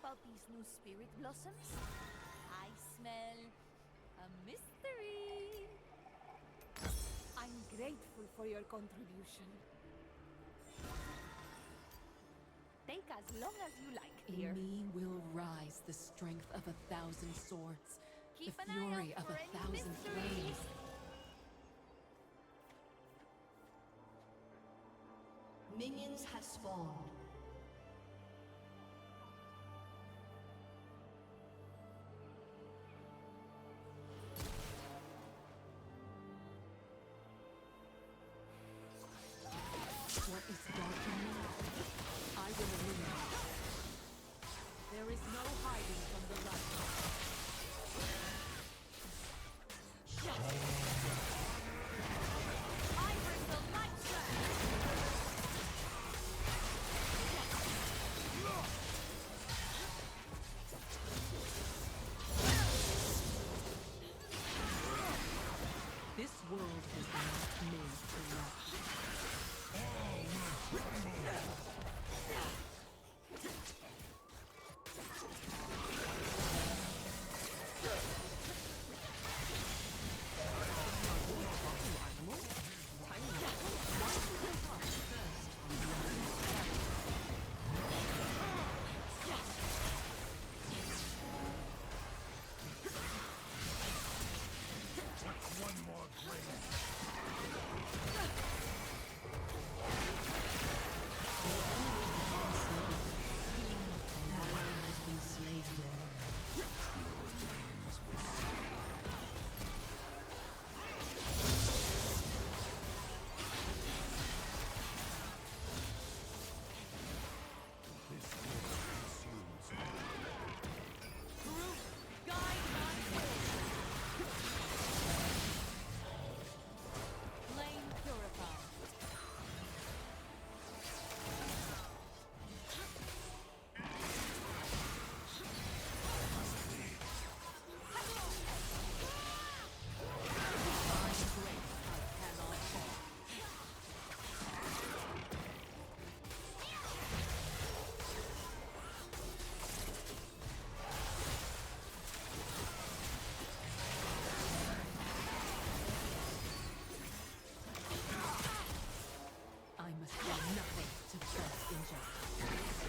about these new spirit blossoms? I smell a mystery. I'm grateful for your contribution. Take as long as you like, Clear. In me will rise the strength of 1,000 swords, Keep the an eye fury out of for 1,000 any mysteries. flames. Minions have spawned. What is dark in me? I will illuminate. There is no hiding from the light. I bring the light strand. This world is not made to last. Flame purified. I must do nothing to press injustice.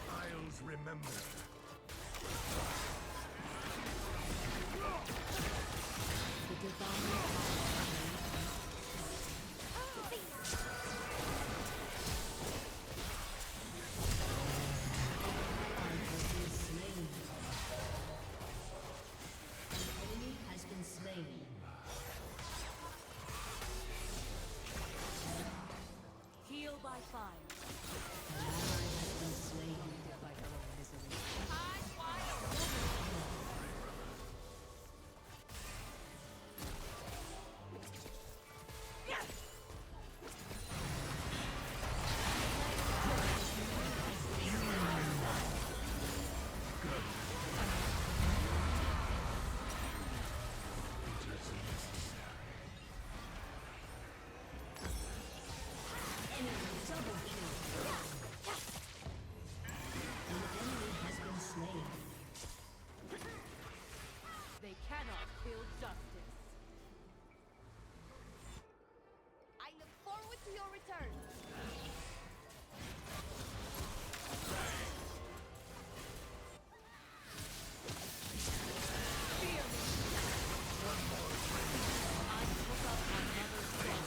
Isles remember. The divine Enemy has been slain. Heal by fire. An ally has been slain. by her own misery. Eyes wide open. Double kill. An enemy has been slain. They cannot build justice. I look forward to your return. Fear me. I took up another step.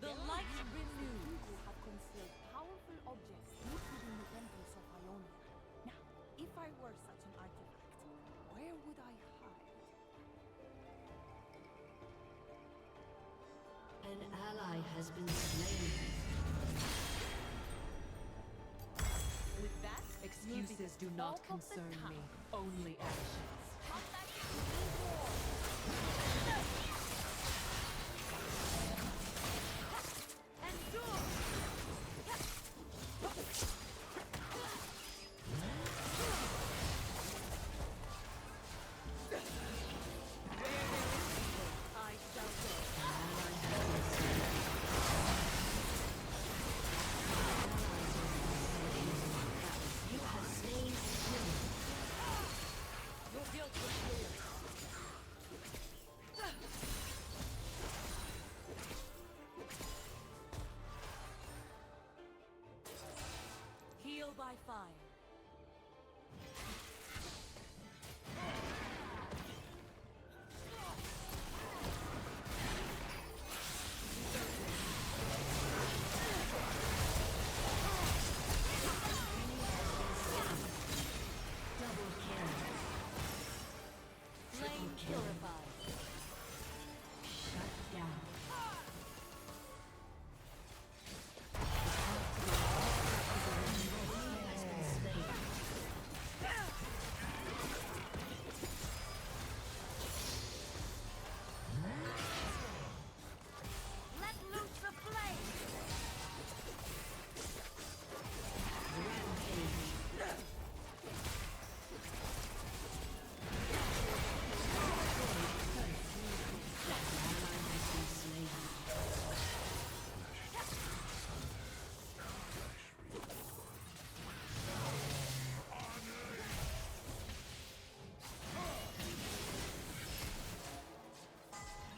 The light renewed have concealed powerful objects deep within the temples of Ionia. Now, if I were such an artifact, where would I hide? An ally has been slain. With that, Excuses do not concern me. Only actions. Come back if you need more. Endure! I shall go. You have slain Snow. Your guilt was clear. Heal by fire. Double kill. Flame kill. purified. Shut down. Enemy has been slain. Let loose the flame!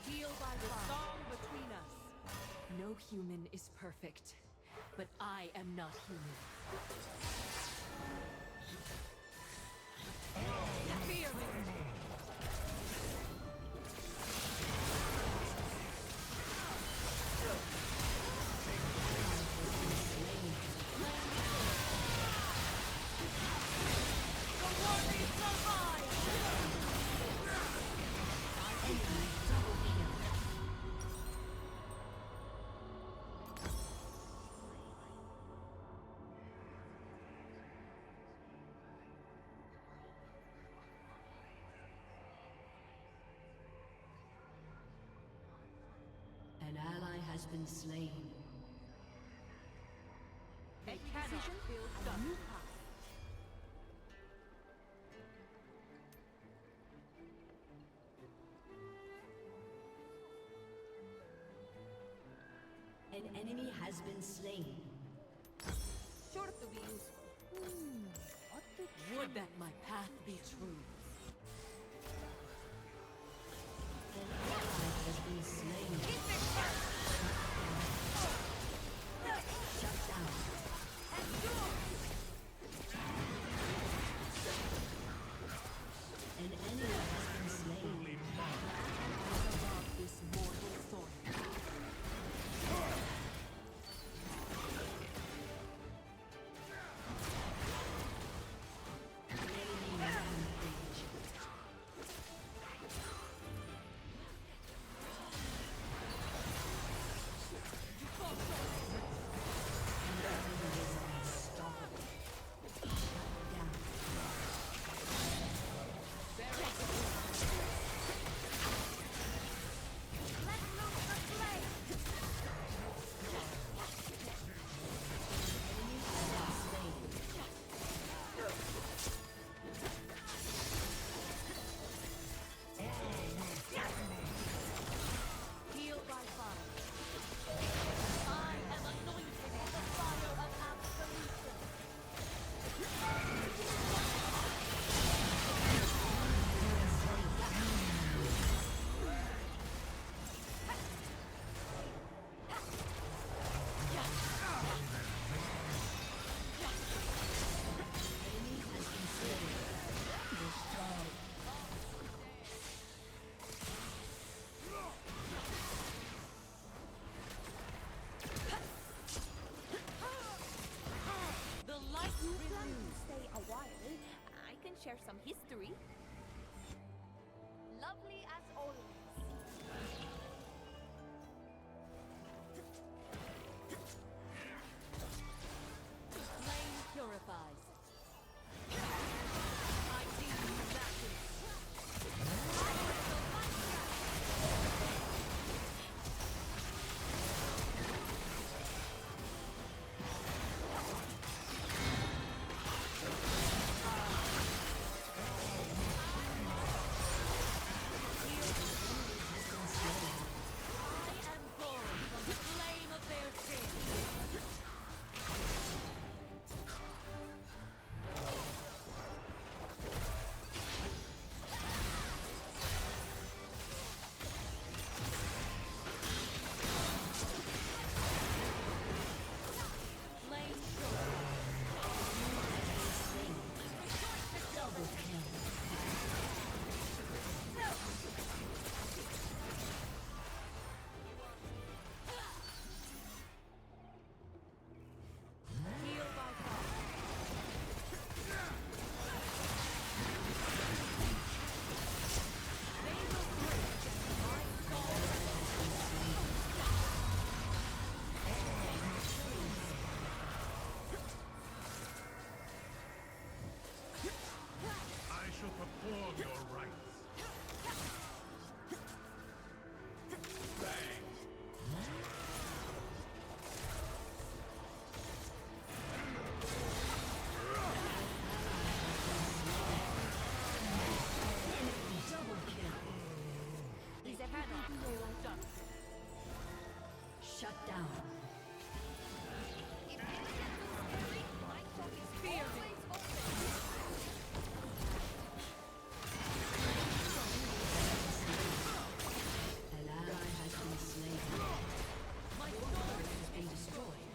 Heal by the song between us. No human is perfect, but I am not human. Fear me. The worthy survive! Double kill. An ally has been slain. They cannot feel done. New path. An enemy has been slain. Sure to be useful. What the Would that my path be true. An ally has been slain. Shut down. An enemy has been slain. Above this mortal thorn. Enemy rampage. down. If things get too scary, my shop is always open. An ally has been slain. My Your sword turret has been destroyed.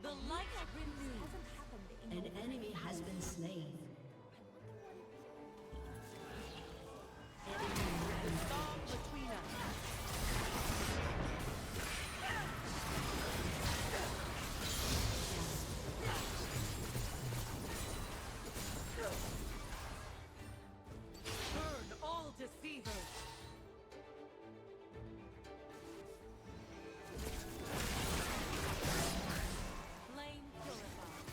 The light renewed. Hasn't happened in An enemy has been slain. Enemy rampage. Storm between us. Burn all deceivers. Flame purified.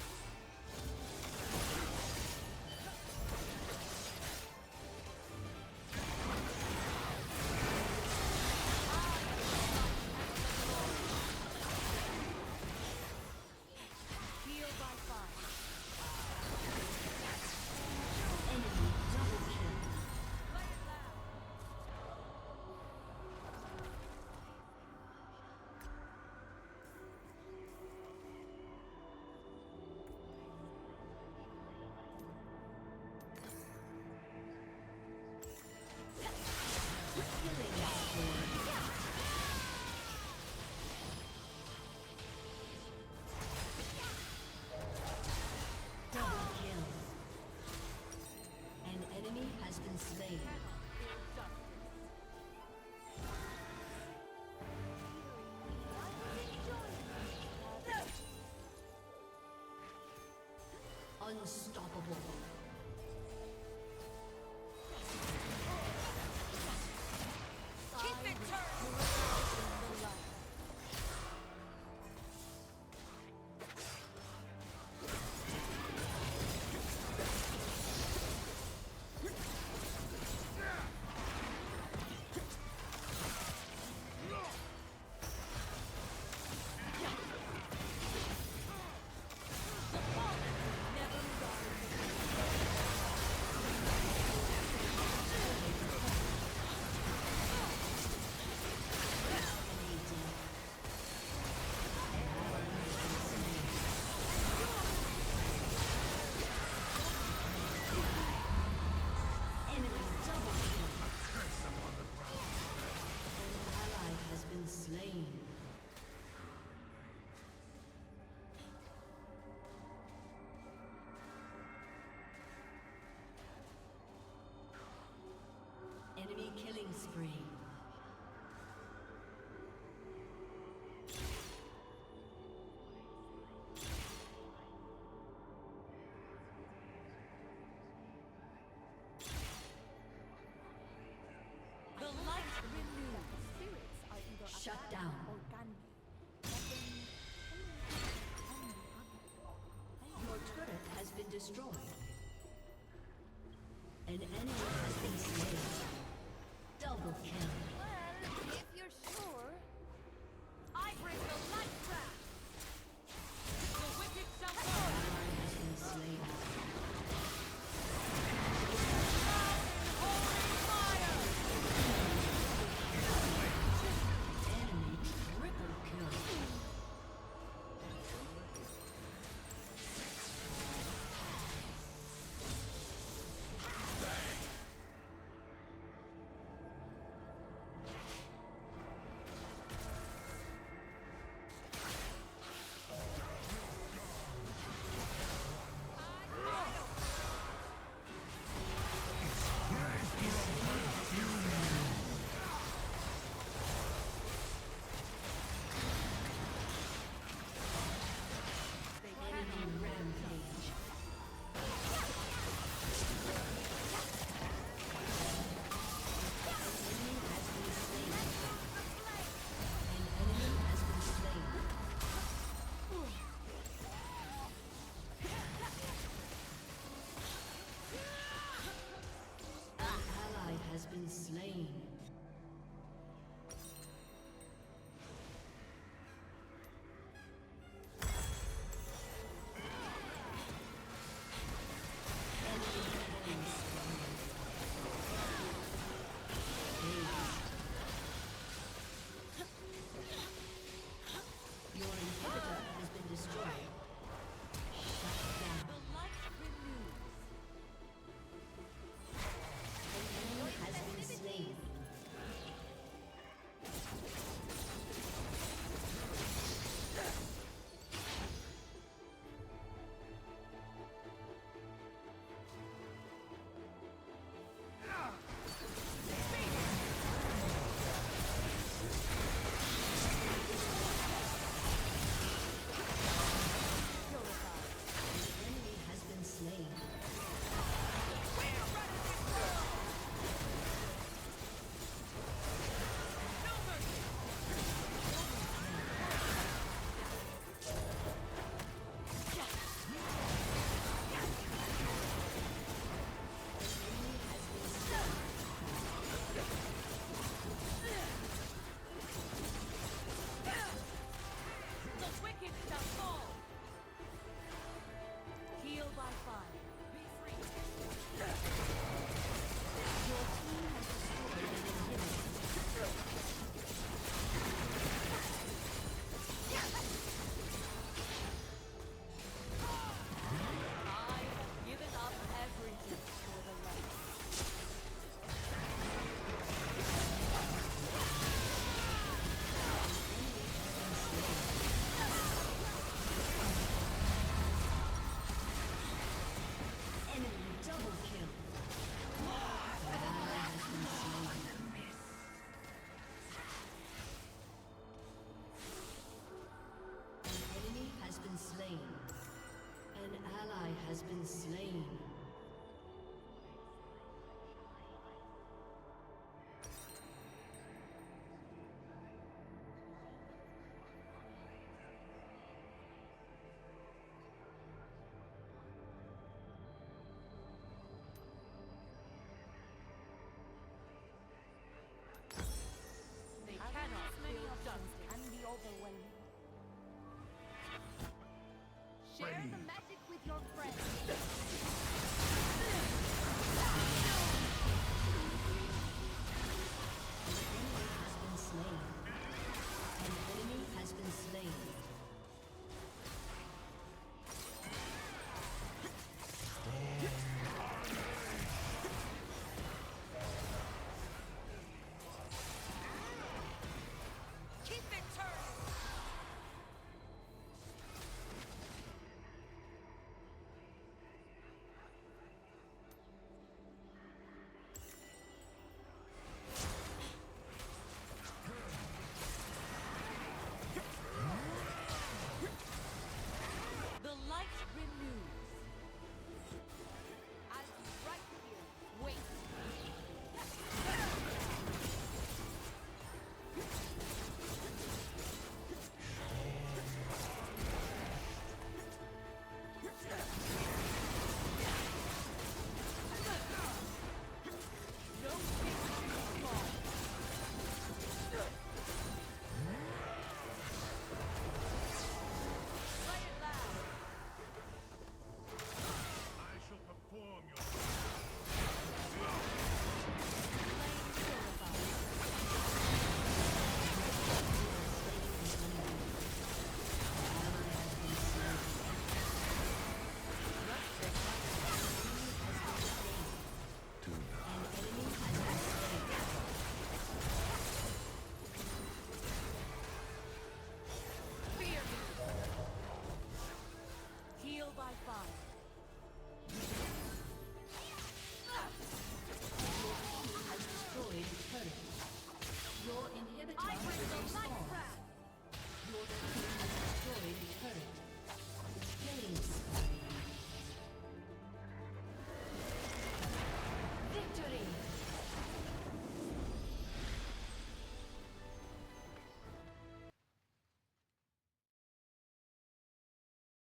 Heal by fire. Enemy double kill. Play it loud. Killing spree. Double kill. An enemy has been slain. Unstoppable. Keep it turned! Enemy double kill. An ally has been slain. Enemy killing spree. The light renewed. Spirits are either Shut alive down. or Gandhi. But then, only Your turret has been destroyed. An enemy